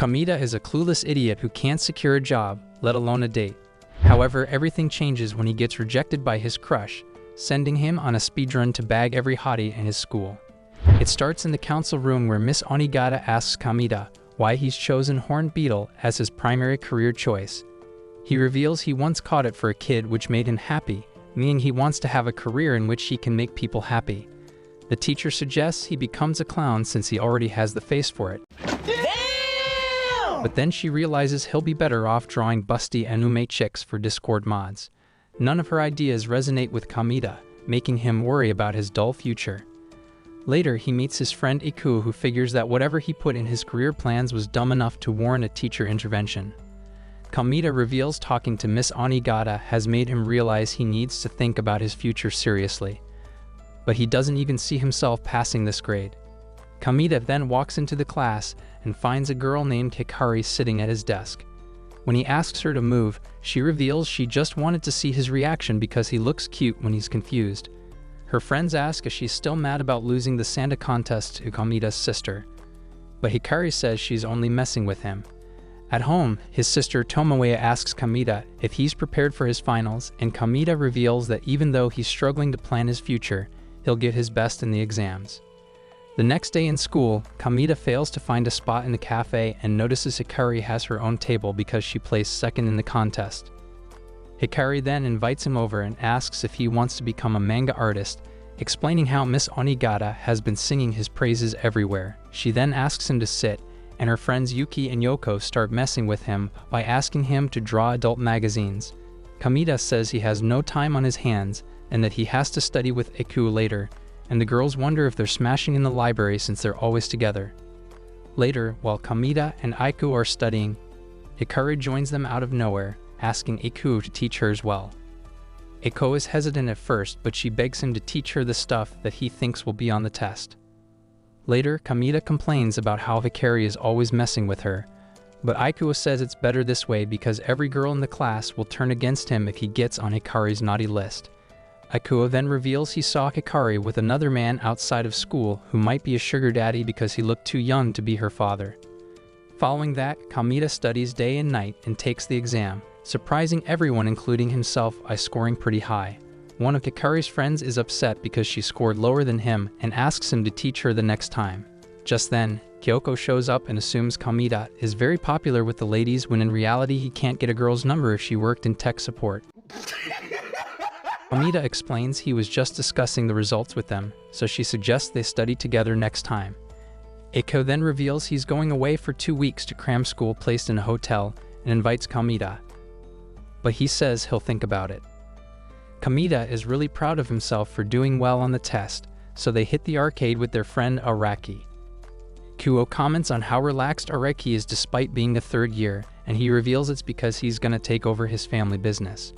Kamita is a clueless idiot who can't secure a job, let alone a date. However, everything changes when he gets rejected by his crush, sending him on a speedrun to bag every hottie in his school. It starts in the council room where Miss Onigata asks Kamita why he's chosen horned beetle as his primary career choice. He reveals he once caught it for a kid, which made him happy, meaning he wants to have a career in which he can make people happy. The teacher suggests he becomes a clown since he already has the face for it. Damn! But then she realizes he'll be better off drawing busty anime chicks for Discord mods. None of her ideas resonate with Kamita, making him worry about his dull future. Later, he meets his friend Iku, who figures that whatever he put in his career plans was dumb enough to warrant a teacher intervention. Kamita reveals talking to Miss Onigata has made him realize he needs to think about his future seriously. But he doesn't even see himself passing this grade. Kamita then walks into the class and finds a girl named Hikari sitting at his desk. When he asks her to move, she reveals she just wanted to see his reaction because he looks cute when he's confused. Her friends ask if she's still mad about losing the Santa contest to Kamita's sister. But Hikari says she's only messing with him. At home, his sister Tomoe asks Kamita if he's prepared for his finals, and Kamita reveals that even though he's struggling to plan his future, he'll give his best in the exams. The next day in school, Kamita fails to find a spot in the cafe and notices Hikari has her own table because she placed second in the contest. Hikari then invites him over and asks if he wants to become a manga artist, explaining how Miss Onigata has been singing his praises everywhere. She then asks him to sit, and her friends Yuki and Yoko start messing with him by asking him to draw adult magazines. Kamita says he has no time on his hands and that he has to study with Iku later, and the girls wonder if they're smashing in the library since they're always together. Later, while Kamita and Iku are studying, Hikari joins them out of nowhere, asking Iku to teach her as well. Iku is hesitant at first, but she begs him to teach her the stuff that he thinks will be on the test. Later, Kamita complains about how Hikari is always messing with her, but Iku says it's better this way because every girl in the class will turn against him if he gets on Hikari's naughty list. Iku then reveals he saw Hikari with another man outside of school who might be a sugar daddy because he looked too young to be her father. Following that, Kamita studies day and night and takes the exam, surprising everyone including himself by scoring pretty high. One of Hikari's friends is upset because she scored lower than him and asks him to teach her the next time. Just then, Kyoko shows up and assumes Kamita is very popular with the ladies when in reality he can't get a girl's number if she worked in tech support. Kamita explains he was just discussing the results with them, so she suggests they study together next time. Eiko then reveals he's going away for 2 weeks to cram school placed in a hotel and invites Kamita, but he says he'll think about it. Kamita is really proud of himself for doing well on the test, so they hit the arcade with their friend Araki. Kuo comments on how relaxed Araki is despite being a third year, and he reveals it's because he's gonna take over his family business.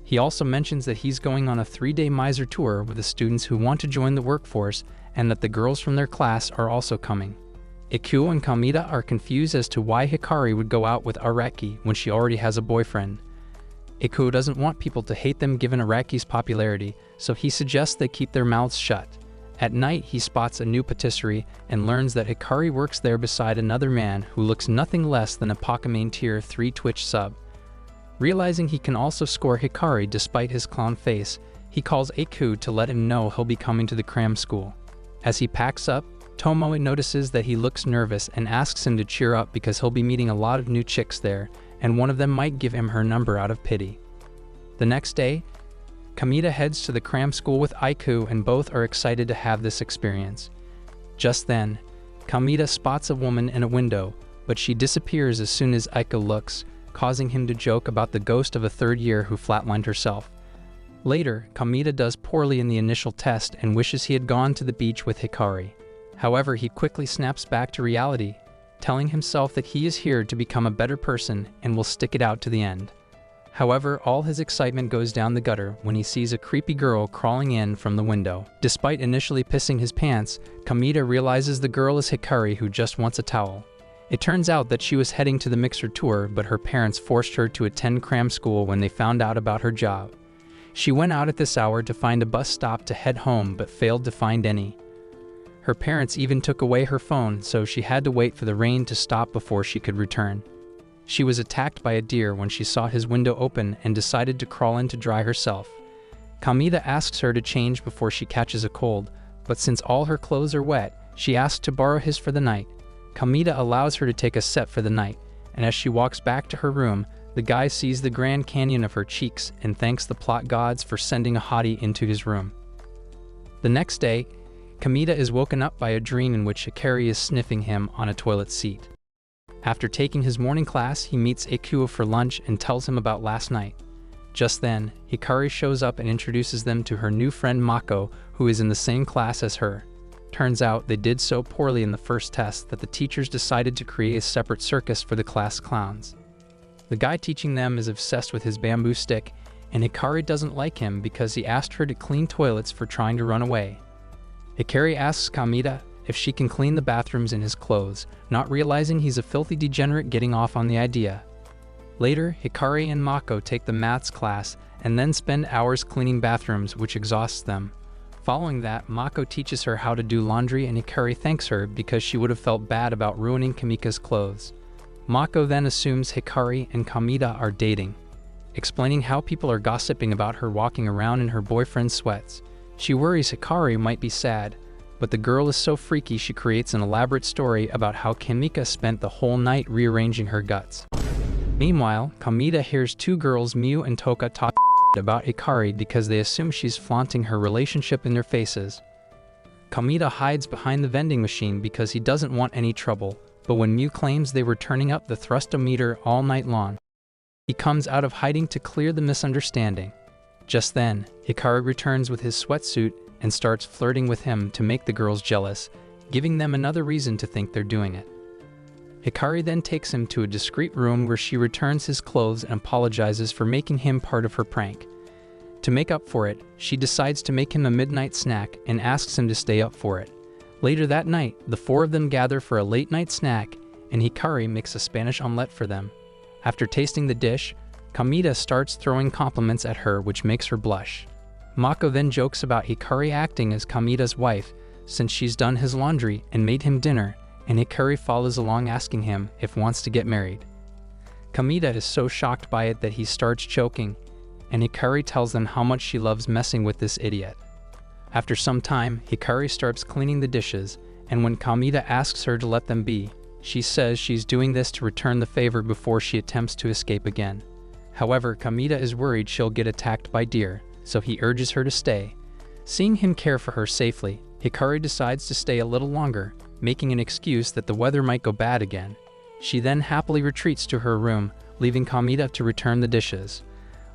He also mentions that he's going on a 3-day miser tour with the students who want to join the workforce and that the girls from their class are also coming. Ikuo and Kamita are confused as to why Hikari would go out with Araki when she already has a boyfriend. Ikuo doesn't want people to hate them given Araki's popularity, so he suggests they keep their mouths shut. At night, he spots a new patisserie and learns that Hikari works there beside another man who looks nothing less than a Pokemon Tier 3 Twitch sub. Realizing he can also score Hikari despite his clown face, he calls Eiku to let him know he'll be coming to the cram school. As he packs up, Tomoe notices that he looks nervous and asks him to cheer up because he'll be meeting a lot of new chicks there, and one of them might give him her number out of pity. The next day, Kamita heads to the cram school with Eiku and both are excited to have this experience. Just then, Kamita spots a woman in a window, but she disappears as soon as Eiku looks, causing him to joke about the ghost of a third year who flatlined herself. Later, Kamita does poorly in the initial test and wishes he had gone to the beach with Hikari. However, he quickly snaps back to reality, telling himself that he is here to become a better person and will stick it out to the end. However, all his excitement goes down the gutter when he sees a creepy girl crawling in from the window. Despite initially pissing his pants, Kamita realizes the girl is Hikari who just wants a towel. It turns out that she was heading to the mixer tour, but her parents forced her to attend cram school when they found out about her job. She went out at this hour to find a bus stop to head home but failed to find any. Her parents even took away her phone, so she had to wait for the rain to stop before she could return. She was attacked by a deer when she saw his window open and decided to crawl in to dry herself. Kamita asks her to change before she catches a cold, but since all her clothes are wet, she asks to borrow his for the night. Kamita allows her to take a set for the night, and as she walks back to her room, the guy sees the Grand Canyon of her cheeks and thanks the plot gods for sending a hottie into his room. The next day, Kamita is woken up by a dream in which Hikari is sniffing him on a toilet seat. After taking his morning class, he meets Ikuo for lunch and tells him about last night. Just then, Hikari shows up and introduces them to her new friend Mako, who is in the same class as her. Turns out they did so poorly in the first test that the teachers decided to create a separate circus for the class clowns. The guy teaching them is obsessed with his bamboo stick, and Hikari doesn't like him because he asked her to clean toilets for trying to run away. Hikari asks Kamita if she can clean the bathrooms in his clothes, not realizing he's a filthy degenerate getting off on the idea. Later, Hikari and Mako take the maths class and then spend hours cleaning bathrooms, which exhausts them. Following that, Mako teaches her how to do laundry and Hikari thanks her because she would have felt bad about ruining Kamika's clothes. Mako then assumes Hikari and Kamita are dating, explaining how people are gossiping about her walking around in her boyfriend's sweats. She worries Hikari might be sad, but the girl is so freaky she creates an elaborate story about how Kamika spent the whole night rearranging her guts. Meanwhile, Kamita hears two girls, Miu and Toka, talk about Hikari because they assume she's flaunting her relationship in their faces. Kamita hides behind the vending machine because he doesn't want any trouble, but when Miu claims they were turning up the thrustometer all night long, he comes out of hiding to clear the misunderstanding. Just then, Hikari returns with his sweatsuit and starts flirting with him to make the girls jealous, giving them another reason to think they're doing it. Hikari then takes him to a discreet room where she returns his clothes and apologizes for making him part of her prank. To make up for it, she decides to make him a midnight snack and asks him to stay up for it. Later that night, the four of them gather for a late-night snack, and Hikari makes a Spanish omelette for them. After tasting the dish, Kamita starts throwing compliments at her, which makes her blush. Mako then jokes about Hikari acting as Kamita's wife since she's done his laundry and made him dinner, and Hikari follows along asking him if he wants to get married. Kamita is so shocked by it that he starts choking, and Hikari tells them how much she loves messing with this idiot. After some time, Hikari starts cleaning the dishes, and when Kamita asks her to let them be, she says she's doing this to return the favor before she attempts to escape again. However, Kamita is worried she'll get attacked by deer, so he urges her to stay. Seeing him care for her safely, Hikari decides to stay a little longer, making an excuse that the weather might go bad again. She then happily retreats to her room, leaving Kamita to return the dishes.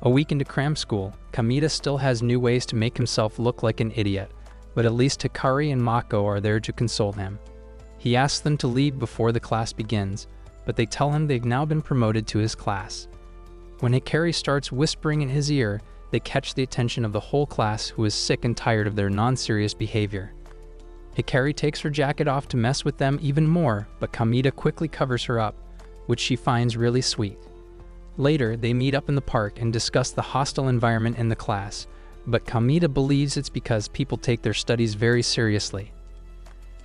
A week into Cram school, Kamita still has new ways to make himself look like an idiot, but at least Hikari and Mako are there to console him. He asks them to leave before the class begins, but they tell him they've now been promoted to his class. When Hikari starts whispering in his ear, they catch the attention of the whole class, who is sick and tired of their non-serious behavior. Hikari takes her jacket off to mess with them even more, but Kamita quickly covers her up, which she finds really sweet. Later, they meet up in the park and discuss the hostile environment in the class, but Kamita believes it's because people take their studies very seriously.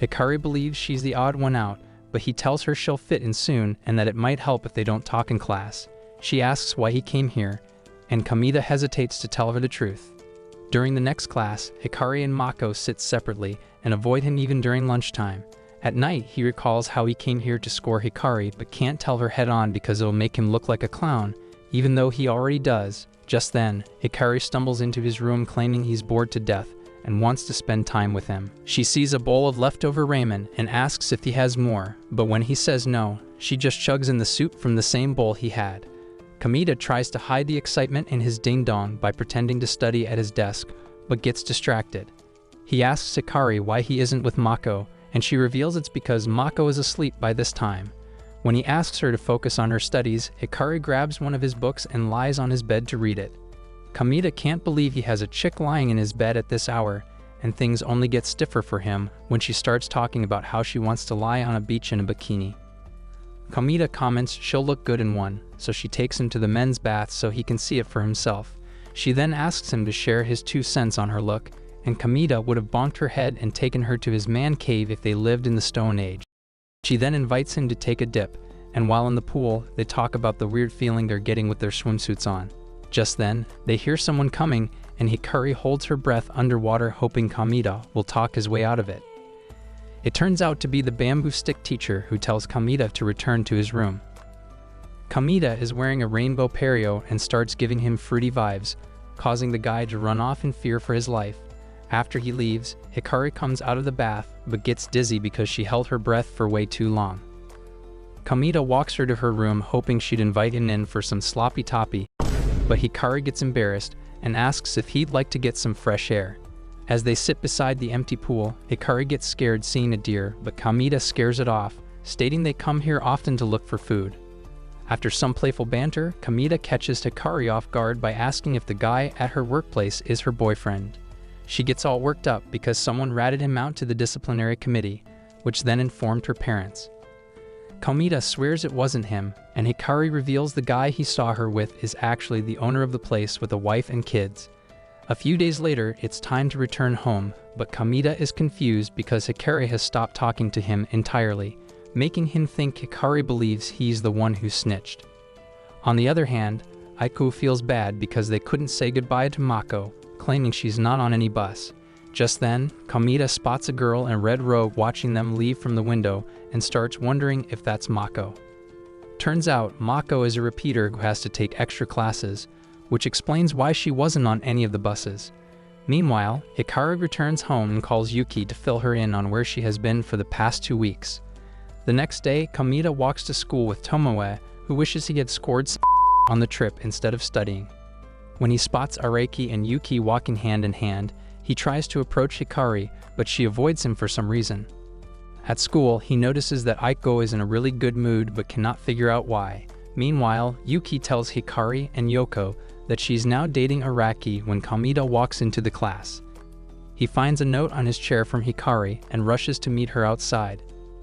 Hikari believes she's the odd one out, but he tells her she'll fit in soon and that it might help if they don't talk in class. She asks why he came here, and Kamita hesitates to tell her the truth. During the next class, Hikari and Mako sit separately and avoid him even during lunchtime. At night, he recalls how he came here to score Hikari but can't tell her head-on because it'll make him look like a clown, even though he already does. Just then, Hikari stumbles into his room claiming he's bored to death and wants to spend time with him. She sees a bowl of leftover ramen and asks if he has more, but when he says no, she just chugs in the soup from the same bowl he had. Kamita tries to hide the excitement in his ding-dong by pretending to study at his desk, but gets distracted. He asks Hikari why he isn't with Mako, and she reveals it's because Mako is asleep by this time. When he asks her to focus on her studies, Hikari grabs one of his books and lies on his bed to read it. Kamita can't believe he has a chick lying in his bed at this hour, and things only get stiffer for him when she starts talking about how she wants to lie on a beach in a bikini. Kamita comments she'll look good in one, so she takes him to the men's bath so he can see it for himself. She then asks him to share his 2 cents on her look, and Kamita would have bonked her head and taken her to his man cave if they lived in the Stone Age. She then invites him to take a dip, and while in the pool, they talk about the weird feeling they're getting with their swimsuits on. Just then, they hear someone coming, and Hikari holds her breath underwater hoping Kamita will talk his way out of it. It turns out to be the bamboo stick teacher who tells Kamita to return to his room. Kamita is wearing a rainbow pareo and starts giving him fruity vibes, causing the guy to run off in fear for his life. After he leaves, Hikari comes out of the bath but gets dizzy because she held her breath for way too long. Kamita walks her to her room hoping she'd invite him in for some sloppy toppy, but Hikari gets embarrassed and asks if he'd like to get some fresh air. As they sit beside the empty pool, Hikari gets scared seeing a deer, but Kamita scares it off, stating they come here often to look for food. After some playful banter, Kamita catches Hikari off guard by asking if the guy at her workplace is her boyfriend. She gets all worked up because someone ratted him out to the disciplinary committee, which then informed her parents. Kamita swears it wasn't him, and Hikari reveals the guy he saw her with is actually the owner of the place with a wife and kids. A few days later, it's time to return home, but Kamita is confused because Hikari has stopped talking to him entirely, making him think Hikari believes he's the one who snitched. On the other hand, Aiko feels bad because they couldn't say goodbye to Mako, claiming she's not on any bus. Just then, Kamita spots a girl in a red robe watching them leave from the window and starts wondering if that's Mako. Turns out, Mako is a repeater who has to take extra classes, which explains why she wasn't on any of the buses. Meanwhile, Hikari returns home and calls Yuki to fill her in on where she has been for the past 2 weeks. The next day, Kamita walks to school with Tomoe, who wishes he had scored on the trip instead of studying. When he spots Araki and Yuki walking hand in hand, he tries to approach Hikari, but she avoids him for some reason. At school, he notices that Aiko is in a really good mood but cannot figure out why. Meanwhile, Yuki tells Hikari and Yoko that she's now dating Araki when Kamita walks into the class. He finds a note on his chair from Hikari and rushes to meet her outside.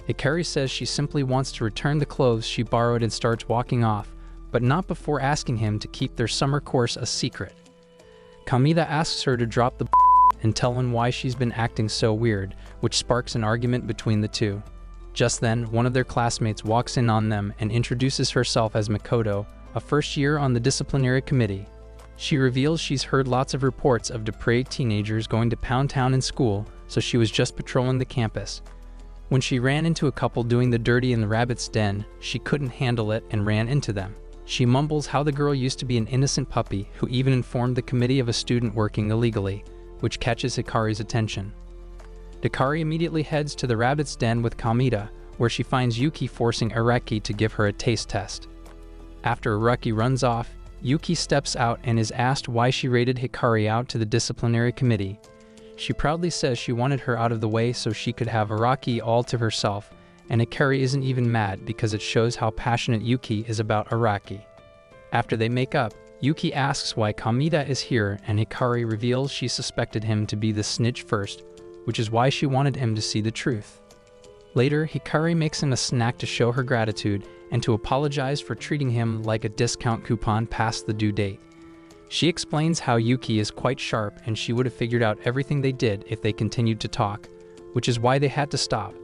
Hikari says she simply wants to return the clothes she borrowed and starts walking off, but not before asking him to keep their summer course a secret. Kamita asks her to drop the and tell him why she's been acting so weird, which sparks an argument between the two. Just then, one of their classmates walks in on them and introduces herself as Makoto, a first year on the disciplinary committee. She reveals she's heard lots of reports of depraved teenagers going to Pound Town in school, so she was just patrolling the campus. When she ran into a couple doing the dirty in the rabbit's den, she couldn't handle it and ran into them. She mumbles how the girl used to be an innocent puppy who even informed the committee of a student working illegally, which catches Hikari's attention. Hikari immediately heads to the rabbit's den with Kamita, where she finds Yuki forcing Araki to give her a taste test. After Araki runs off, Yuki steps out and is asked why she rated Hikari out to the disciplinary committee. She proudly says she wanted her out of the way so she could have Araki all to herself, and Hikari isn't even mad because it shows how passionate Yuki is about Araki. After they make up, Yuki asks why Kamita is here, and Hikari reveals she suspected him to be the snitch first, which is why she wanted him to see the truth. Later, Hikari makes him a snack to show her gratitude and to apologize for treating him like a discount coupon past the due date. She explains how Yuki is quite sharp and she would have figured out everything they did if they continued to talk, which is why they had to stop.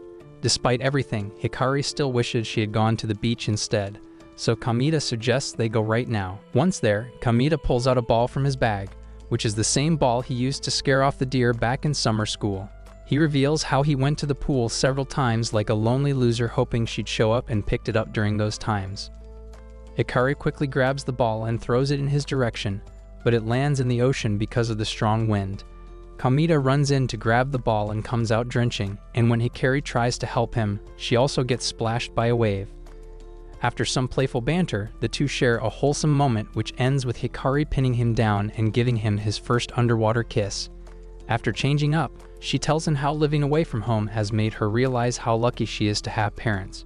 Despite everything, Hikari still wishes she had gone to the beach instead, so Kamita suggests they go right now. Once there, Kamita pulls out a ball from his bag, which is the same ball he used to scare off the deer back in summer school. He reveals how he went to the pool several times like a lonely loser hoping she'd show up and picked it up during those times. Hikari quickly grabs the ball and throws it in his direction, but it lands in the ocean because of the strong wind. Kamita runs in to grab the ball and comes out drenching, and when Hikari tries to help him, she also gets splashed by a wave. After some playful banter, the two share a wholesome moment which ends with Hikari pinning him down and giving him his first underwater kiss. After changing up, she tells him how living away from home has made her realize how lucky she is to have parents.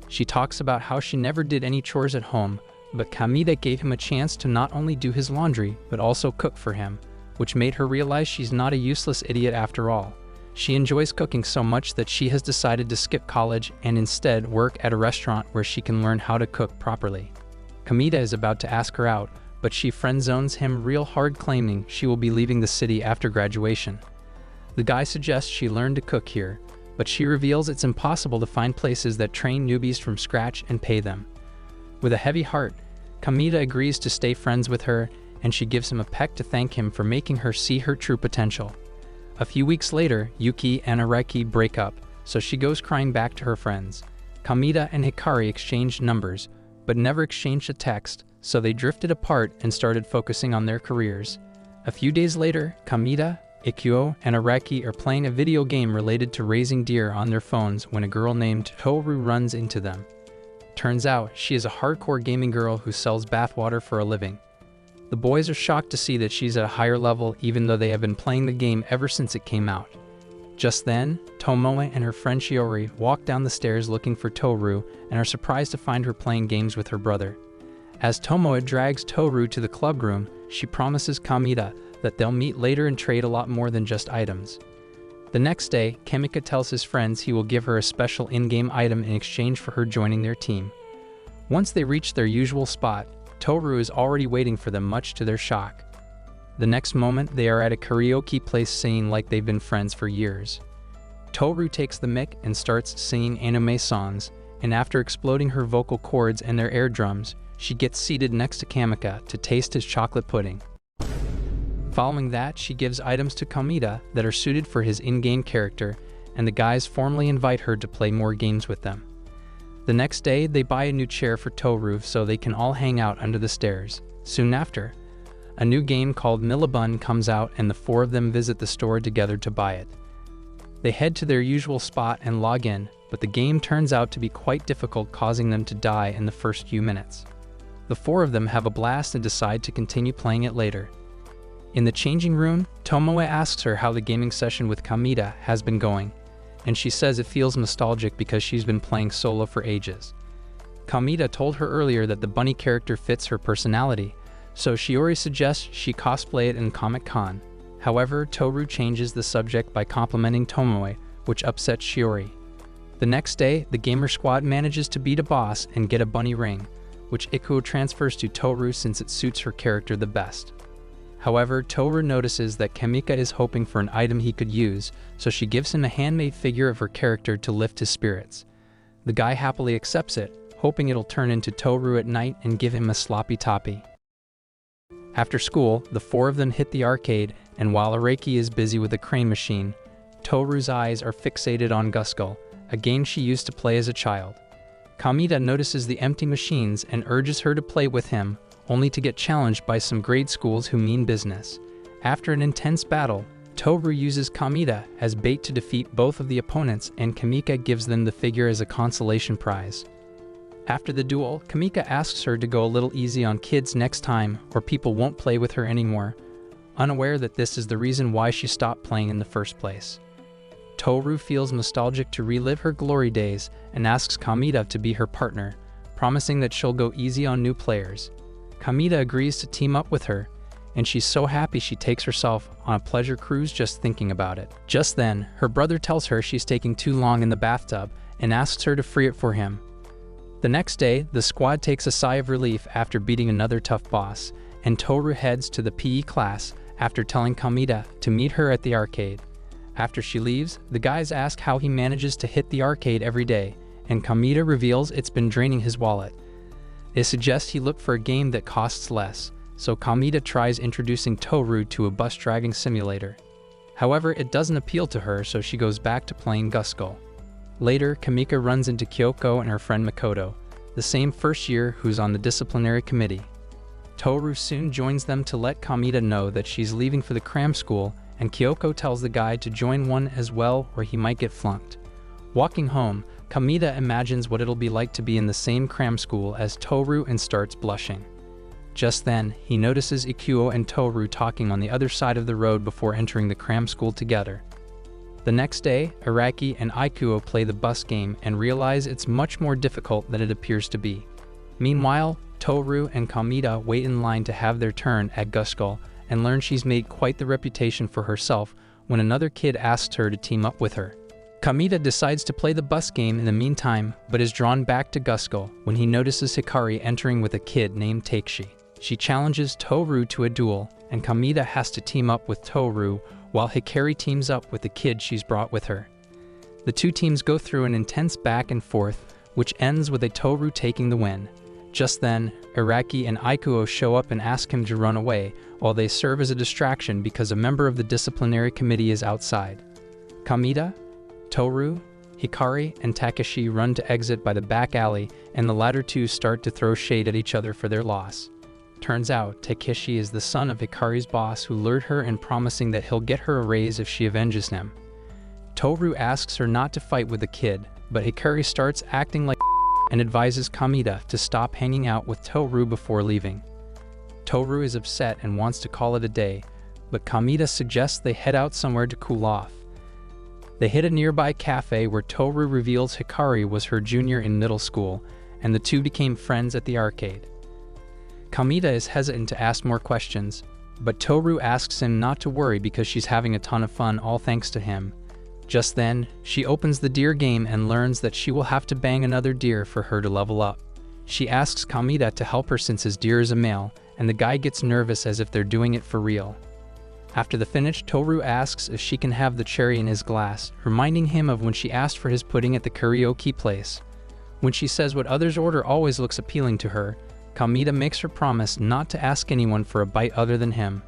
She talks about how she never did any chores at home, but Kamita gave him a chance to not only do his laundry, but also cook for him, which made her realize she's not a useless idiot after all. She enjoys cooking so much that she has decided to skip college and instead work at a restaurant where she can learn how to cook properly. Kamita is about to ask her out, but she friend-zones him real hard, claiming she will be leaving the city after graduation. The guy suggests she learn to cook here, but she reveals it's impossible to find places that train newbies from scratch and pay them. With a heavy heart, Kamita agrees to stay friends with her, and she gives him a peck to thank him for making her see her true potential. A few weeks later, Yuki and Araki break up, so she goes crying back to her friends. Kamita and Hikari exchanged numbers, but never exchanged a text, so they drifted apart and started focusing on their careers. A few days later, Kamita, Ikuo, and Araki are playing a video game related to raising deer on their phones when a girl named Toru runs into them. Turns out, she is a hardcore gaming girl who sells bathwater for a living. The boys are shocked to see that she's at a higher level even though they have been playing the game ever since it came out. Just then, Tomoe and her friend Shiori walk down the stairs looking for Toru and are surprised to find her playing games with her brother. As Tomoe drags Toru to the club room, she promises Kamita that they'll meet later and trade a lot more than just items. The next day, Kamika tells his friends he will give her a special in-game item in exchange for her joining their team. Once they reach their usual spot, Toru is already waiting for them, much to their shock. The next moment, they are at a karaoke place singing like they've been friends for years. Toru takes the mic and starts singing anime songs, and after exploding her vocal cords and their air drums, she gets seated next to Kamika to taste his chocolate pudding. Following that, she gives items to Kamita that are suited for his in-game character, and the guys formally invite her to play more games with them. The next day, they buy a new chair for Toru so they can all hang out under the stairs. Soon after, a new game called Millibun comes out and the four of them visit the store together to buy it. They head to their usual spot and log in, but the game turns out to be quite difficult, causing them to die in the first few minutes. The four of them have a blast and decide to continue playing it later. In the changing room, Tomoe asks her how the gaming session with Kamita has been going, and she says it feels nostalgic because she's been playing solo for ages. Kamita told her earlier that the bunny character fits her personality, so Shiori suggests she cosplay it in Comic-Con. However, Toru changes the subject by complimenting Tomoe, which upsets Shiori. The next day, the gamer squad manages to beat a boss and get a bunny ring, which Ikuo transfers to Toru since it suits her character the best. However, Toru notices that Kamika is hoping for an item he could use, so she gives him a handmade figure of her character to lift his spirits. The guy happily accepts it, hoping it'll turn into Toru at night and give him a sloppy toppy. After school, the four of them hit the arcade, and while Araki is busy with a crane machine, Toru's eyes are fixated on Guskull, a game she used to play as a child. Kamita notices the empty machines and urges her to play with him, only to get challenged by some grade schools who mean business. After an intense battle, Toru uses Kamita as bait to defeat both of the opponents, and Kamika gives them the figure as a consolation prize. After the duel, Kamika asks her to go a little easy on kids next time or people won't play with her anymore, unaware that this is the reason why she stopped playing in the first place. Toru feels nostalgic to relive her glory days and asks Kamita to be her partner, promising that she'll go easy on new players. Kamita agrees to team up with her, and she's so happy she takes herself on a pleasure cruise just thinking about it. Just then, her brother tells her she's taking too long in the bathtub and asks her to free it for him. The next day, the squad takes a sigh of relief after beating another tough boss, and Toru heads to the PE class after telling Kamita to meet her at the arcade. After she leaves, the guys ask how he manages to hit the arcade every day, and Kamita reveals it's been draining his wallet. They suggest he look for a game that costs less, so Kamita tries introducing Toru to a bus-dragging simulator. However, it doesn't appeal to her, so she goes back to playing Guskull. Later, Kamika runs into Kyoko and her friend Makoto, the same first year who's on the disciplinary committee. Toru soon joins them to let Kamita know that she's leaving for the Cram school, and Kyoko tells the guy to join one as well or he might get flunked. Walking home, Kamita imagines what it'll be like to be in the same Cram school as Toru and starts blushing. Just then, he notices Ikuo and Toru talking on the other side of the road before entering the Cram school together. The next day, Araki and Ikuo play the bus game and realize it's much more difficult than it appears to be. Meanwhile, Toru and Kamita wait in line to have their turn at Guskull and learn she's made quite the reputation for herself when another kid asks her to team up with her. Kamita decides to play the bus game in the meantime, but is drawn back to Guskull when he notices Hikari entering with a kid named Takeshi. She challenges Toru to a duel, and Kamita has to team up with Toru while Hikari teams up with the kid she's brought with her. The two teams go through an intense back and forth, which ends with a Toru taking the win. Just then, Araki and Ikuo show up and ask him to run away, while they serve as a distraction because a member of the disciplinary committee is outside. Kamita, Toru, Hikari, and Takeshi run to exit by the back alley, and the latter two start to throw shade at each other for their loss. Turns out, Takeshi is the son of Hikari's boss who lured her in promising that he'll get her a raise if she avenges him. Toru asks her not to fight with the kid, but Hikari starts acting like and advises Kamita to stop hanging out with Toru before leaving. Toru is upset and wants to call it a day, but Kamita suggests they head out somewhere to cool off. They hit a nearby cafe where Toru reveals Hikari was her junior in middle school, and the two became friends at the arcade. Kamita is hesitant to ask more questions, but Toru asks him not to worry because she's having a ton of fun, all thanks to him. Just then, she opens the deer game and learns that she will have to bang another deer for her to level up. She asks Kamita to help her since his deer is a male, and the guy gets nervous as if they're doing it for real. After the finish, Toru asks if she can have the cherry in his glass, reminding him of when she asked for his pudding at the karaoke place. When she says what others order always looks appealing to her, Kamita makes her promise not to ask anyone for a bite other than him.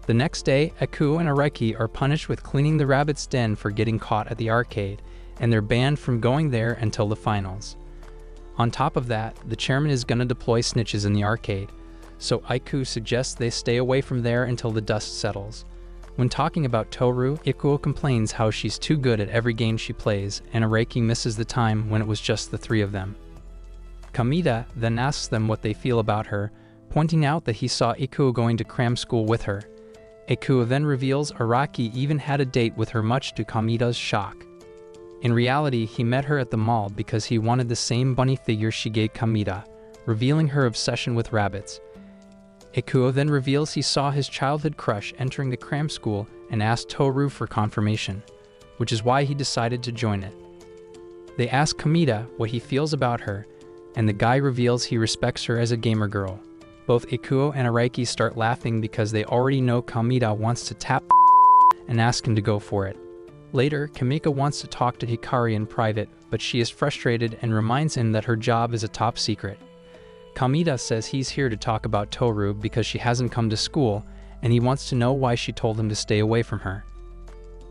The next day, Ikuo and Araki are punished with cleaning the rabbit's den for getting caught at the arcade, and they're banned from going there until the finals. On top of that, the chairman is gonna deploy snitches in the arcade, so Ikuo suggests they stay away from there until the dust settles. When talking about Toru, Ikuo complains how she's too good at every game she plays, and Araki misses the time when it was just the three of them. Kamita then asks them what they feel about her, pointing out that he saw Ikuo going to Cram school with her. Ikuo then reveals Araki even had a date with her, much to Kamita's shock. In reality, he met her at the mall because he wanted the same bunny figure she gave Kamita, revealing her obsession with rabbits. Ikuo then reveals he saw his childhood crush entering the Cram school and asked Toru for confirmation, which is why he decided to join it. They ask Kamita what he feels about her, and the guy reveals he respects her as a gamer girl. Both Ikuo and Araki start laughing because they already know Kamita wants to tap and ask him to go for it. Later, Kamika wants to talk to Hikari in private, but she is frustrated and reminds him that her job is a top secret. Kamita says he's here to talk about Toru because she hasn't come to school, and he wants to know why she told him to stay away from her.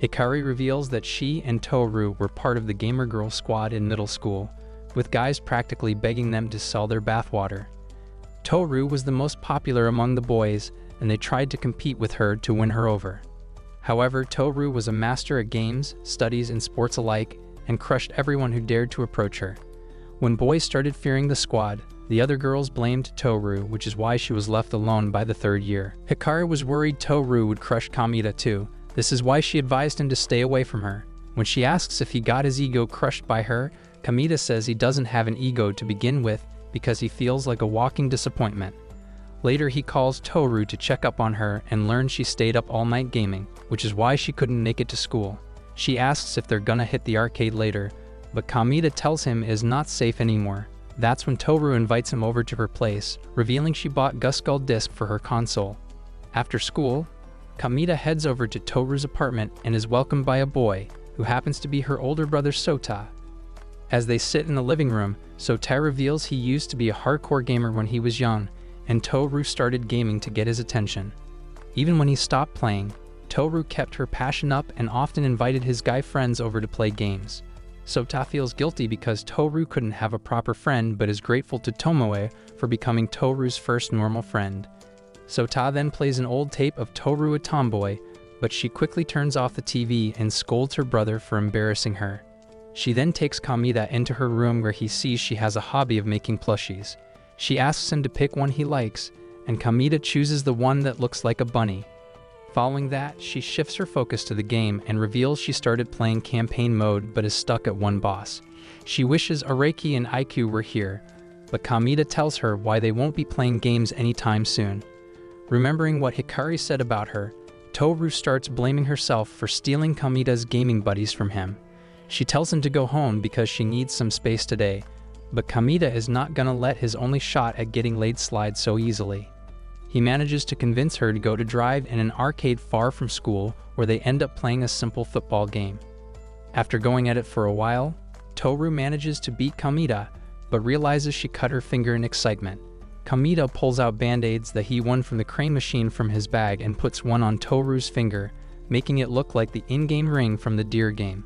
Hikari reveals that she and Toru were part of the gamer girl squad in middle school, with guys practically begging them to sell their bathwater. Toru was the most popular among the boys, and they tried to compete with her to win her over. However, Toru was a master at games, studies, and sports alike, and crushed everyone who dared to approach her. When boys started fearing the squad, the other girls blamed Toru, which is why she was left alone by the third year. Hikari was worried Toru would crush Kamita too. This is why she advised him to stay away from her. When she asks if he got his ego crushed by her, Kamita says he doesn't have an ego to begin with because he feels like a walking disappointment. Later, he calls Toru to check up on her and learns she stayed up all night gaming, which is why she couldn't make it to school. She asks if they're gonna hit the arcade later, but Kamita tells him it is not safe anymore. That's when Toru invites him over to her place, revealing she bought Guskull Disc for her console. After school, Kamita heads over to Toru's apartment and is welcomed by a boy, who happens to be her older brother Sota. As they sit in the living room, Sota reveals he used to be a hardcore gamer when he was young, and Toru started gaming to get his attention. Even when he stopped playing, Toru kept her passion up and often invited his guy friends over to play games. Sota feels guilty because Toru couldn't have a proper friend, but is grateful to Tomoe for becoming Toru's first normal friend. Sota then plays an old tape of Toru a tomboy, but she quickly turns off the TV and scolds her brother for embarrassing her. She then takes Kamita into her room where he sees she has a hobby of making plushies. She asks him to pick one he likes, and Kamita chooses the one that looks like a bunny. Following that, she shifts her focus to the game and reveals she started playing campaign mode but is stuck at one boss. She wishes Araki and Ikuo were here, but Kamita tells her why they won't be playing games anytime soon. Remembering what Hikari said about her, Toru starts blaming herself for stealing Kamita's gaming buddies from him. She tells him to go home because she needs some space today, but Kamita is not gonna let his only shot at getting laid slide so easily. He manages to convince her to go to drive in an arcade far from school, where they end up playing a simple football game. After going at it for a while, Toru manages to beat Kamita, but realizes she cut her finger in excitement. Kamita pulls out band-aids that he won from the Cram machine from his bag and puts one on Toru's finger, making it look like the in-game ring from the deer game.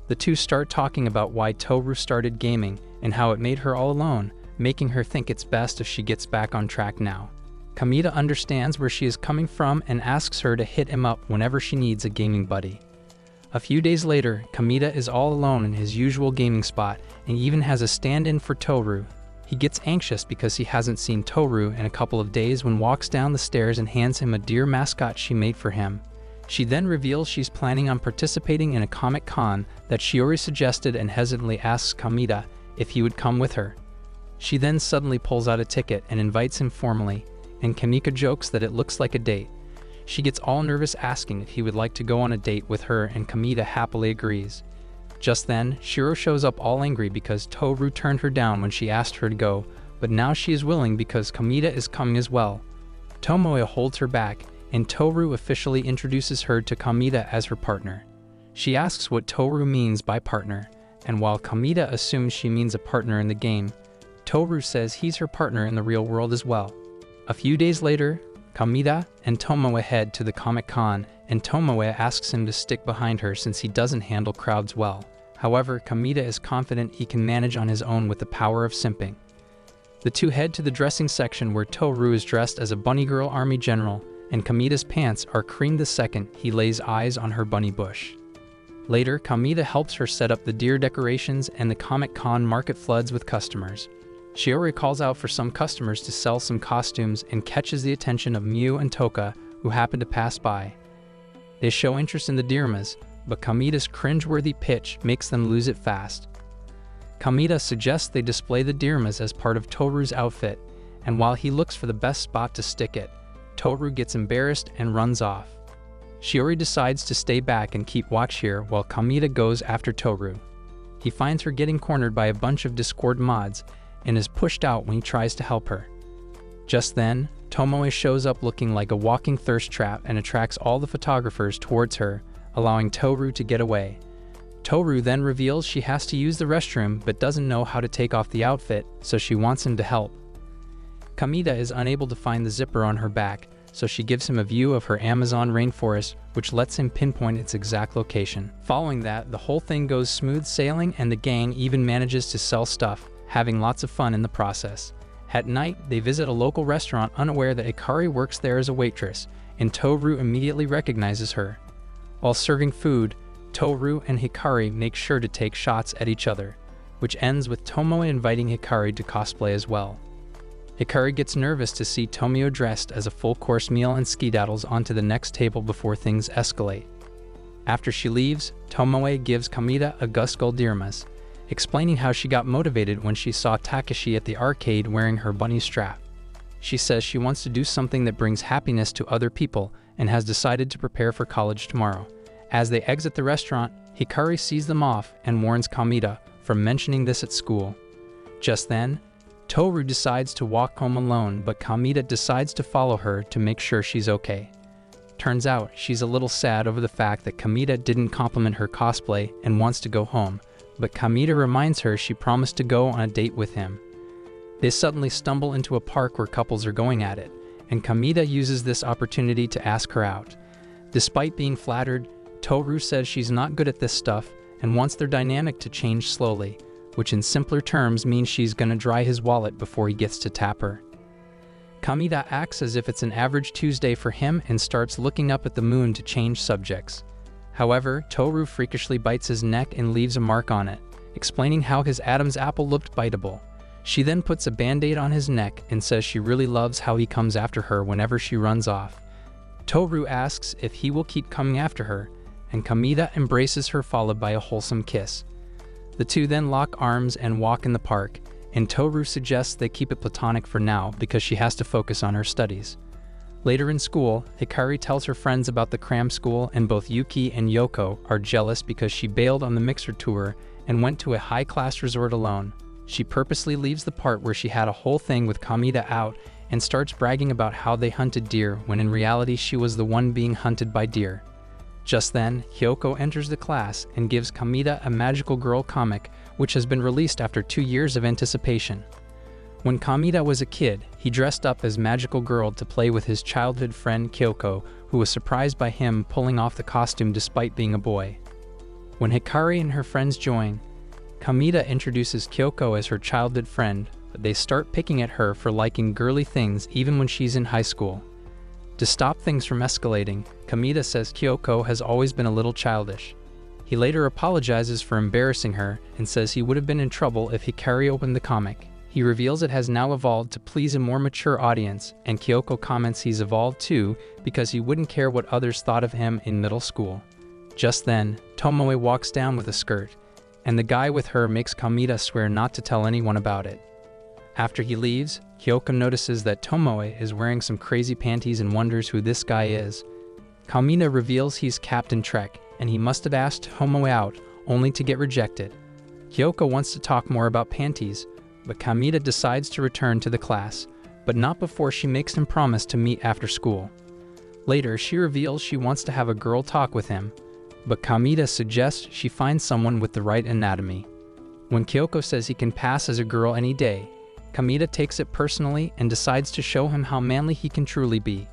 The two start talking about why Toru started gaming and how it made her all alone, making her think it's best if she gets back on track now. Kamita understands where she is coming from and asks her to hit him up whenever she needs a gaming buddy. A few days later, Kamita is all alone in his usual gaming spot and even has a stand-in for Toru. He gets anxious because he hasn't seen Toru in a couple of days when walks down the stairs and hands him a deer mascot she made for him. She then reveals she's planning on participating in a Comic-Con that Shiori suggested and hesitantly asks Kamita if he would come with her. She then suddenly pulls out a ticket and invites him formally, and Kamika jokes that it looks like a date. She gets all nervous asking if he would like to go on a date with her, and Kamita happily agrees. Just then, Shiro shows up all angry because Toru turned her down when she asked her to go, but now she is willing because Kamita is coming as well. Tomoe holds her back, and Toru officially introduces her to Kamita as her partner. She asks what Toru means by partner, and while Kamita assumes she means a partner in the game, Toru says he's her partner in the real world as well. A few days later, Kamita and Tomoe head to the Comic-Con, and Tomoe asks him to stick behind her since he doesn't handle crowds well. However, Kamita is confident he can manage on his own with the power of simping. The two head to the dressing section where Toru is dressed as a bunny girl army general, and Kamita's pants are creamed the second he lays eyes on her bunny bush. Later, Kamita helps her set up the deer decorations and the Comic-Con market floods with customers. Shiori calls out for some customers to sell some costumes and catches the attention of Miu and Toka, who happen to pass by. They show interest in the dirmas, but Kamita's cringeworthy pitch makes them lose it fast. Kamita suggests they display the dirmas as part of Toru's outfit, and while he looks for the best spot to stick it, Toru gets embarrassed and runs off. Shiori decides to stay back and keep watch here while Kamita goes after Toru. He finds her getting cornered by a bunch of Discord mods and is pushed out when he tries to help her. Just then, Tomoe shows up looking like a walking thirst trap and attracts all the photographers towards her, allowing Toru to get away. Toru then reveals she has to use the restroom but doesn't know how to take off the outfit, so she wants him to help. Kamita is unable to find the zipper on her back, so she gives him a view of her Amazon rainforest, which lets him pinpoint its exact location. Following that, the whole thing goes smooth sailing and the gang even manages to sell stuff, having lots of fun in the process. At night, they visit a local restaurant unaware that Hikari works there as a waitress, and Toru immediately recognizes her. While serving food, Toru and Hikari make sure to take shots at each other, which ends with Tomoe inviting Hikari to cosplay as well. Hikari gets nervous to see Tomio dressed as a full-course meal and skedaddles onto the next table before things escalate. After she leaves, Tomoe gives Kamita a Guskull Dirmas, explaining how she got motivated when she saw Takeshi at the arcade wearing her bunny strap. She says she wants to do something that brings happiness to other people and has decided to prepare for college tomorrow. As they exit the restaurant, Hikari sees them off and warns Kamita from mentioning this at school. Just then, Toru decides to walk home alone, but Kamita decides to follow her to make sure she's okay. Turns out she's a little sad over the fact that Kamita didn't compliment her cosplay and wants to go home, but Kamita reminds her she promised to go on a date with him. They suddenly stumble into a park where couples are going at it, and Kamita uses this opportunity to ask her out. Despite being flattered, Toru says she's not good at this stuff and wants their dynamic to change slowly, which in simpler terms means she's gonna dry his wallet before he gets to tap her. Kamita acts as if it's an average Tuesday for him and starts looking up at the moon to change subjects. However, Toru freakishly bites his neck and leaves a mark on it, explaining how his Adam's apple looked biteable. She then puts a band-aid on his neck and says she really loves how he comes after her whenever she runs off. Toru asks if he will keep coming after her, and Kamita embraces her followed by a wholesome kiss. The two then lock arms and walk in the park, and Toru suggests they keep it platonic for now because she has to focus on her studies. Later in school, Hikari tells her friends about the Cram school, and both Yuki and Yoko are jealous because she bailed on the mixer tour and went to a high-class resort alone. She purposely leaves the part where she had a whole thing with Kamita out and starts bragging about how they hunted deer when in reality she was the one being hunted by deer. Just then, Hyoko enters the class and gives Kamita a magical girl comic which has been released after 2 years of anticipation. When Kamita was a kid, he dressed up as magical girl to play with his childhood friend Kyoko, who was surprised by him pulling off the costume despite being a boy. When Hikari and her friends join, Kamita introduces Kyoko as her childhood friend, but they start picking at her for liking girly things even when she's in high school. To stop things from escalating, Kamita says Kyoko has always been a little childish. He later apologizes for embarrassing her and says he would have been in trouble if Hikari opened the comic. He reveals it has now evolved to please a more mature audience, and Kyoko comments he's evolved too because he wouldn't care what others thought of him in middle school. Just then, Tomoe walks down with a skirt, and the guy with her makes Kamita swear not to tell anyone about it. After he leaves, Kyoko notices that Tomoe is wearing some crazy panties and wonders who this guy is. Kamita reveals he's Captain Trek, and he must have asked Tomoe out only to get rejected. Kyoko wants to talk more about panties, but Kamita decides to return to the class, but not before she makes him promise to meet after school. Later, she reveals she wants to have a girl talk with him, but Kamita suggests she find someone with the right anatomy. When Kyoko says he can pass as a girl any day, Kamita takes it personally and decides to show him how manly he can truly be.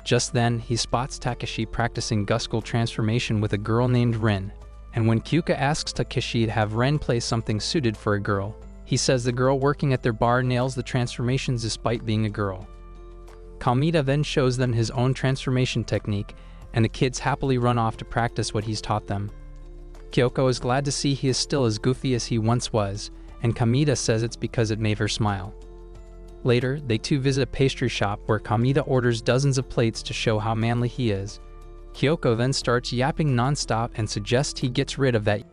Just then, he spots Takeshi practicing Guskull transformation with a girl named Rin, and when Kyuka asks Takeshi to have Ren play something suited for a girl, he says the girl working at their bar nails the transformations despite being a girl. Kamita then shows them his own transformation technique, and the kids happily run off to practice what he's taught them. Kyoko is glad to see he is still as goofy as he once was, and Kamita says it's because it made her smile. Later, they too visit a pastry shop where Kamita orders dozens of plates to show how manly he is. Kyoko then starts yapping non-stop and suggests he gets rid of that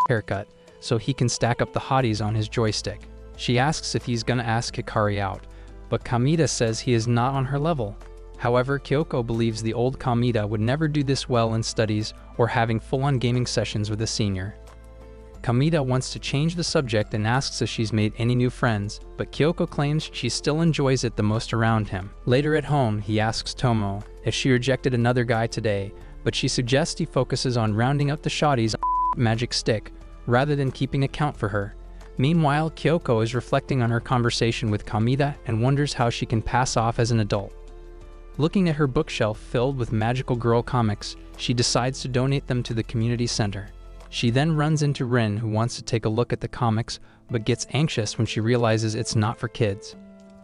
haircut so he can stack up the hotties on his joystick. She asks if he's gonna ask Hikari out, but Kamita says he is not on her level. However, Kyoko believes the old Kamita would never do this well in studies or having full-on gaming sessions with a senior. Kamita wants to change the subject and asks if she's made any new friends, but Kyoko claims she still enjoys it the most around him. Later at home, he asks Tomo if she rejected another guy today, but she suggests he focuses on rounding up the shotties on magic stick rather than keeping account for her. Meanwhile, Kyoko is reflecting on her conversation with Kamita and wonders how she can pass off as an adult. Looking at her bookshelf filled with magical girl comics, she decides to donate them to the community center. She then runs into Rin, who wants to take a look at the comics, but gets anxious when she realizes it's not for kids.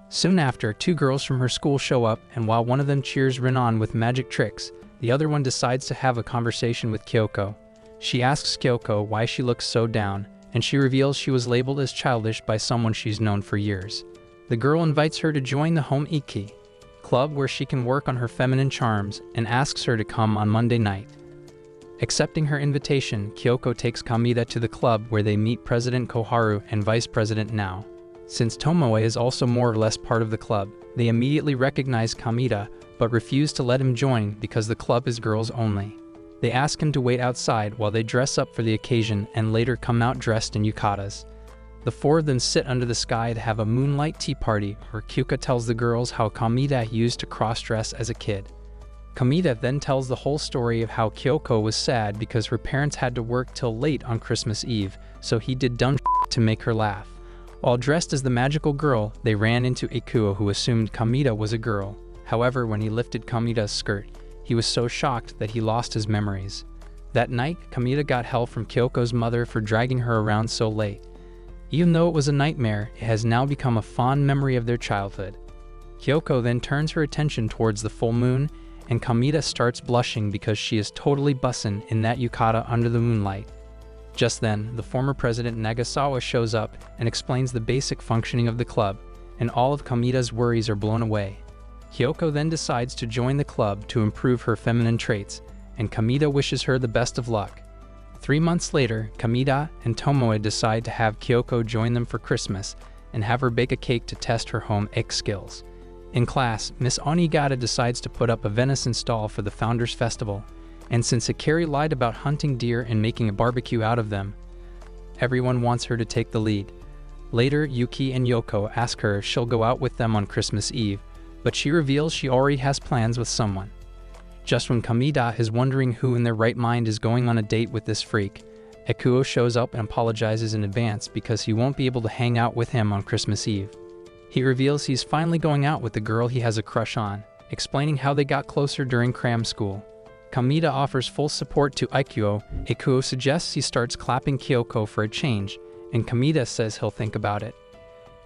Soon after, 2 girls from her school show up, and while one of them cheers Rin on with magic tricks, the other one decides to have a conversation with Kyoko. She asks Kyoko why she looks so down, and she reveals she was labeled as childish by someone she's known for years. The girl invites her to join the Home Iki club where she can work on her feminine charms, and asks her to come on Monday night. Accepting her invitation, Kyoko takes Kamita to the club where they meet President Koharu and Vice President Nao. Since Tomoe is also more or less part of the club, they immediately recognize Kamita but refuse to let him join because the club is girls only. They ask him to wait outside while they dress up for the occasion and later come out dressed in yukatas. The 4 of them sit under the sky to have a moonlight tea party where Kyuka tells the girls how Kamita used to cross-dress as a kid. Kamita then tells the whole story of how Kyoko was sad because her parents had to work till late on Christmas Eve, so he did dumb shit to make her laugh. While dressed as the magical girl, they ran into Ikuo, who assumed Kamita was a girl. However, when he lifted Kamita's skirt, he was so shocked that he lost his memories. That night, Kamita got hell from Kyoko's mother for dragging her around so late. Even though it was a nightmare, it has now become a fond memory of their childhood. Kyoko then turns her attention towards the full moon, and Kamita starts blushing because she is totally bussin' in that yukata under the moonlight. Just then, the former president Nagasawa shows up and explains the basic functioning of the club, and all of Kamita's worries are blown away. Kyoko then decides to join the club to improve her feminine traits, and Kamita wishes her the best of luck. 3 months later, Kamita and Tomoe decide to have Kyoko join them for Christmas and have her bake a cake to test her home ec skills. In class, Miss Onigata decides to put up a venison stall for the Founders Festival, and since Hikari lied about hunting deer and making a barbecue out of them, everyone wants her to take the lead. Later, Yuki and Yoko ask her if she'll go out with them on Christmas Eve, but she reveals she already has plans with someone. Just when Kamida is wondering who in their right mind is going on a date with this freak, Ikuo shows up and apologizes in advance because he won't be able to hang out with him on Christmas Eve. He reveals he's finally going out with the girl he has a crush on, explaining how they got closer during Cram school. Kamida offers full support to Ikuo. Ikuo suggests he starts clapping Kyoko for a change, and Kamida says he'll think about it.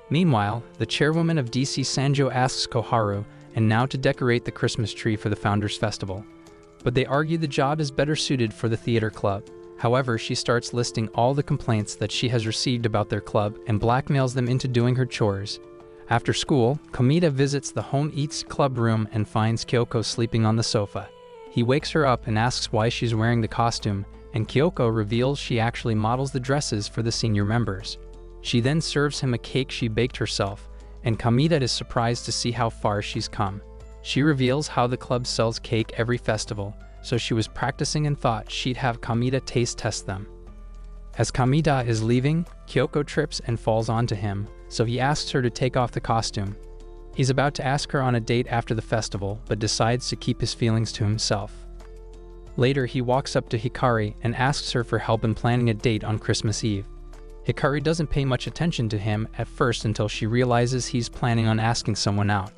Meanwhile, the chairwoman of DC Sanjo asks Koharu and now to decorate the Christmas tree for the Founders Festival, but they argue the job is better suited for the theater club. However, she starts listing all the complaints that she has received about their club and blackmails them into doing her chores. After school, Kamida visits the Home Eats club room and finds Kyoko sleeping on the sofa. He wakes her up and asks why she's wearing the costume, and Kyoko reveals she actually models the dresses for the senior members. She then serves him a cake she baked herself, and Kamida is surprised to see how far she's come. She reveals how the club sells cake every festival, so she was practicing and thought she'd have Kamida taste test them. As Kamida is leaving, Kyoko trips and falls onto him, so he asks her to take off the costume. He's about to ask her on a date after the festival, but decides to keep his feelings to himself. Later, he walks up to Hikari and asks her for help in planning a date on Christmas Eve. Hikari doesn't pay much attention to him at first until she realizes he's planning on asking someone out.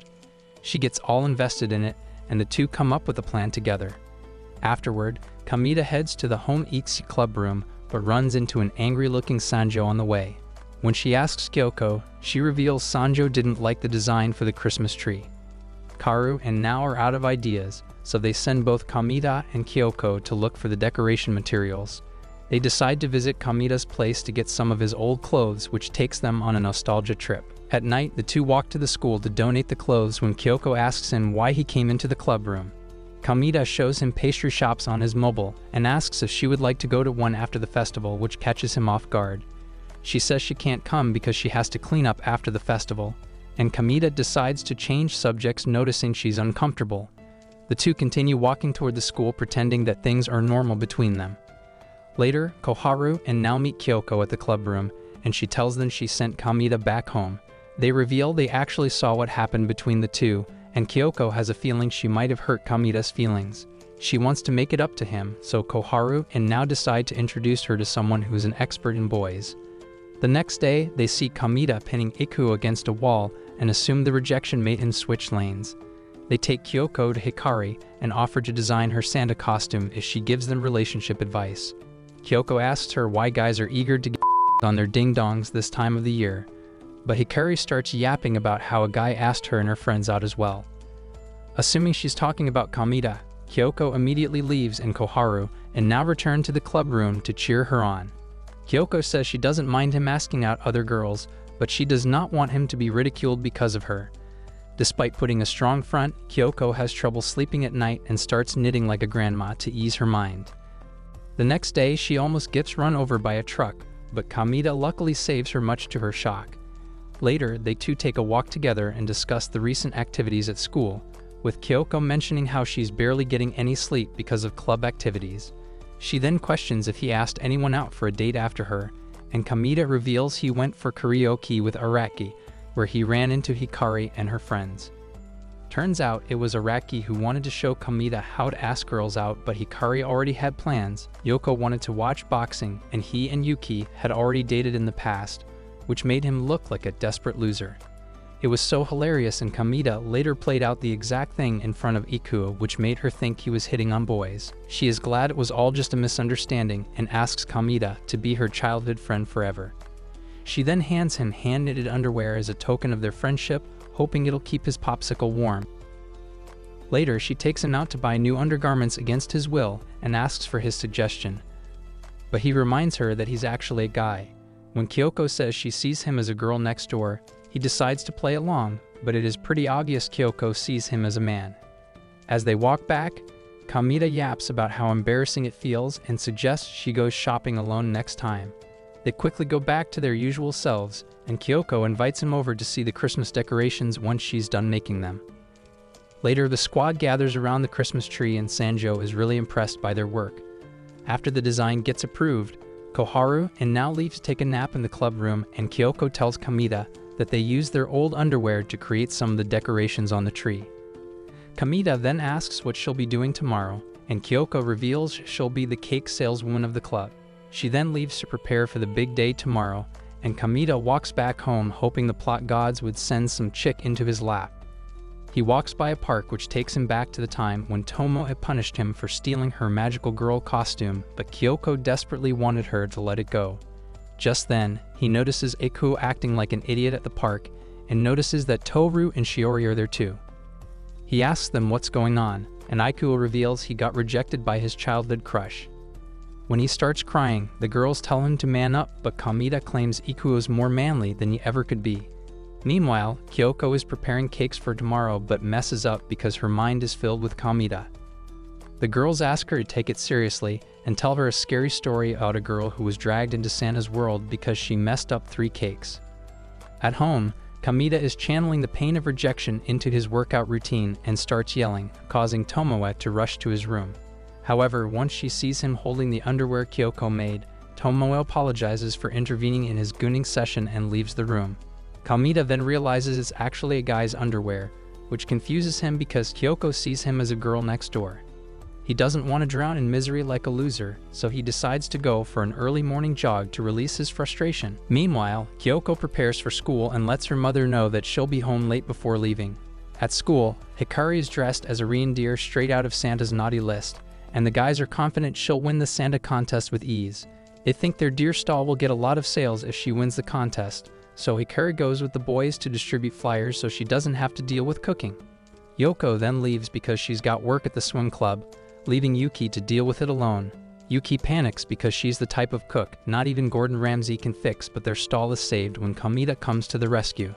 She gets all invested in it, and the two come up with a plan together. Afterward, Kamida heads to the Home Eats club room, but runs into an angry-looking Sanjo on the way. When she asks Kyoko, she reveals Sanjo didn't like the design for the Christmas tree. Karu and Nao are out of ideas, so they send both Kamida and Kyoko to look for the decoration materials. They decide to visit Kamida's place to get some of his old clothes, which takes them on a nostalgia trip. At night, the two walk to the school to donate the clothes when Kyoko asks him why he came into the club room. Kamida shows him pastry shops on his mobile and asks if she would like to go to one after the festival, which catches him off guard. She says she can't come because she has to clean up after the festival, and Kamida decides to change subjects, noticing she's uncomfortable. The two continue walking toward the school, pretending that things are normal between them. Later, Koharu and Nao meet Kyoko at the club room, and she tells them she sent Kamida back home. They reveal they actually saw what happened between the two, and Kyoko has a feeling she might have hurt Kamida's feelings. She wants to make it up to him, so Koharu and Nao decide to introduce her to someone who's an expert in boys. The next day, they see Kamida pinning Ikuo against a wall and assume the rejection made him switch lanes. They take Kyoko to Hikari and offer to design her Santa costume if she gives them relationship advice. Kyoko asks her why guys are eager to get on their ding-dongs this time of the year, but Hikari starts yapping about how a guy asked her and her friends out as well. Assuming she's talking about Kamida, Kyoko immediately leaves, and Koharu and Nao return to the club room to cheer her on. Kyoko says she doesn't mind him asking out other girls, but she does not want him to be ridiculed because of her. Despite putting a strong front, Kyoko has trouble sleeping at night and starts knitting like a grandma to ease her mind. The next day, she almost gets run over by a truck, but Kamida luckily saves her, much to her shock. Later, they two take a walk together and discuss the recent activities at school, with Kyoko mentioning how she's barely getting any sleep because of club activities. She then questions if he asked anyone out for a date after her, and Kamida reveals he went for karaoke with Araki, where he ran into Hikari and her friends. Turns out it was Araki who wanted to show Kamida how to ask girls out, but Hikari already had plans. Yoko wanted to watch boxing, and he and Yuki had already dated in the past, which made him look like a desperate loser. It was so hilarious, and Kamida later played out the exact thing in front of Ikuo, which made her think he was hitting on boys. She is glad it was all just a misunderstanding and asks Kamida to be her childhood friend forever. She then hands him hand-knitted underwear as a token of their friendship, hoping it'll keep his popsicle warm. Later, she takes him out to buy new undergarments against his will and asks for his suggestion. But he reminds her that he's actually a guy. When Kyoko says she sees him as a girl next door, he decides to play along, but it is pretty obvious Kyoko sees him as a man. As they walk back, Kamida yaps about how embarrassing it feels and suggests she goes shopping alone next time. They quickly go back to their usual selves, and Kyoko invites him over to see the Christmas decorations once she's done making them. Later, the squad gathers around the Christmas tree, and Sanjo is really impressed by their work. After the design gets approved, Koharu and Nao leave to take a nap in the club room, and Kyoko tells Kamida that they use their old underwear to create some of the decorations on the tree. Kamita then asks what she'll be doing tomorrow, and Kyoko reveals she'll be the cake saleswoman of the club. She then leaves to prepare for the big day tomorrow, and Kamita walks back home hoping the plot gods would send some chick into his lap. He walks by a park which takes him back to the time when Tomo had punished him for stealing her magical girl costume, but Kyoko desperately wanted her to let it go. Just then, he notices Ikuo acting like an idiot at the park and notices that Toru and Shiori are there too. He asks them what's going on, and Ikuo reveals he got rejected by his childhood crush. When he starts crying, the girls tell him to man up, but Kamita claims Ikuo is more manly than he ever could be. Meanwhile, Kyoko is preparing cakes for tomorrow but messes up because her mind is filled with Kamita. The girls ask her to take it seriously and tell her a scary story about a girl who was dragged into Santa's world because she messed up 3 cakes. At home, Kamita is channeling the pain of rejection into his workout routine and starts yelling, causing Tomoe to rush to his room. However, once she sees him holding the underwear Kyoko made, Tomoe apologizes for intervening in his gooning session and leaves the room. Kamita then realizes it's actually a guy's underwear, which confuses him because Kyoko sees him as a girl next door. He doesn't want to drown in misery like a loser, so he decides to go for an early morning jog to release his frustration. Meanwhile, Kyoko prepares for school and lets her mother know that she'll be home late before leaving. At school, Hikari is dressed as a reindeer straight out of Santa's naughty list, and the guys are confident she'll win the Santa contest with ease. They think their deer stall will get a lot of sales if she wins the contest, so Hikari goes with the boys to distribute flyers so she doesn't have to deal with cooking. Yoko then leaves because she's got work at the swim club, leaving Yuki to deal with it alone. Yuki panics because she's the type of cook not even Gordon Ramsay can fix, but their stall is saved when Kamita comes to the rescue.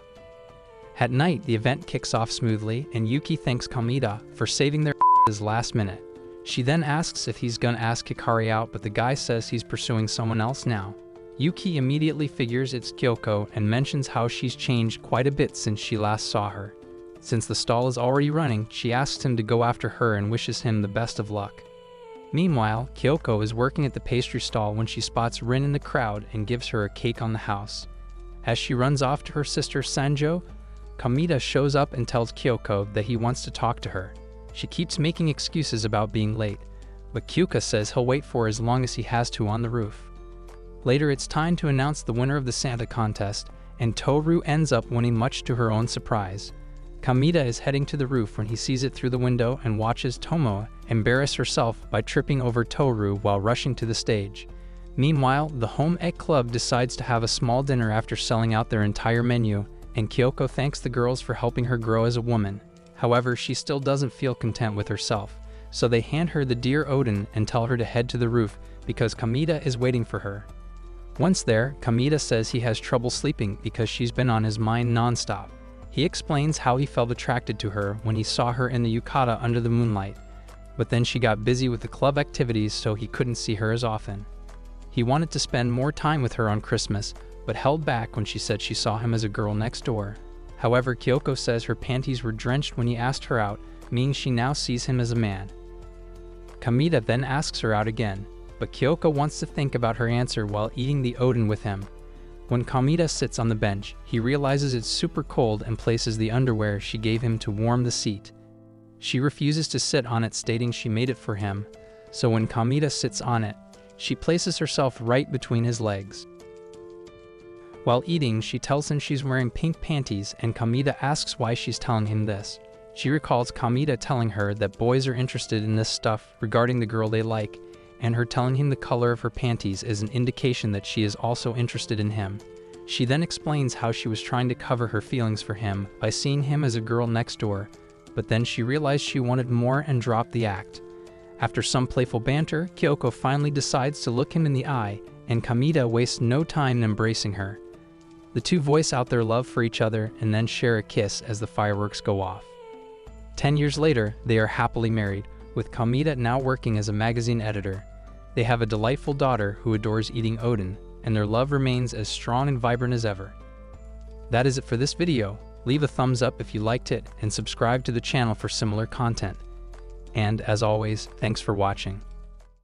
At night, the event kicks off smoothly, and Yuki thanks Kamita for saving their last minute. She then asks if he's gonna ask Hikari out, but the guy says he's pursuing someone else now. Yuki immediately figures it's Kyoko and mentions how she's changed quite a bit since she last saw her. Since the stall is already running, she asks him to go after her and wishes him the best of luck. Meanwhile, Kyoko is working at the pastry stall when she spots Rin in the crowd and gives her a cake on the house. As she runs off to her sister Sanjo, Kamita shows up and tells Kyoko that he wants to talk to her. She keeps making excuses about being late, but Kyuka says he'll wait for her as long as he has to on the roof. Later, it's time to announce the winner of the Santa contest, and Toru ends up winning much to her own surprise. Kamita is heading to the roof when he sees it through the window and watches Tomoe embarrass herself by tripping over Toru while rushing to the stage. Meanwhile, the home ec club decides to have a small dinner after selling out their entire menu, and Kyoko thanks the girls for helping her grow as a woman. However, she still doesn't feel content with herself, so they hand her the dear Odin and tell her to head to the roof because Kamita is waiting for her. Once there, Kamita says he has trouble sleeping because she's been on his mind non-stop. He explains how he felt attracted to her when he saw her in the yukata under the moonlight, but then she got busy with the club activities so he couldn't see her as often. He wanted to spend more time with her on Christmas, but held back when she said she saw him as a girl next door. However, Kyoko says her panties were drenched when he asked her out, meaning she now sees him as a man. Kamita then asks her out again, but Kyoko wants to think about her answer while eating the Odin with him. When Kamita sits on the bench, he realizes it's super cold and places the underwear she gave him to warm the seat. She refuses to sit on it, stating she made it for him, so when Kamita sits on it, she places herself right between his legs. While eating, she tells him she's wearing pink panties, and Kamita asks why she's telling him this. She recalls Kamita telling her that boys are interested in this stuff regarding the girl they like, and her telling him the color of her panties is an indication that she is also interested in him. She then explains how she was trying to cover her feelings for him by seeing him as a girl next door, but then she realized she wanted more and dropped the act. After some playful banter, Kyoko finally decides to look him in the eye, and Kamita wastes no time in embracing her. The two voice out their love for each other and then share a kiss as the fireworks go off. 10 years later, they are happily married, with Kamita now working as a magazine editor. They have a delightful daughter who adores eating Odin, and their love remains as strong and vibrant as ever. That is it for this video. Leave a thumbs up if you liked it, and subscribe to the channel for similar content. And as always, thanks for watching.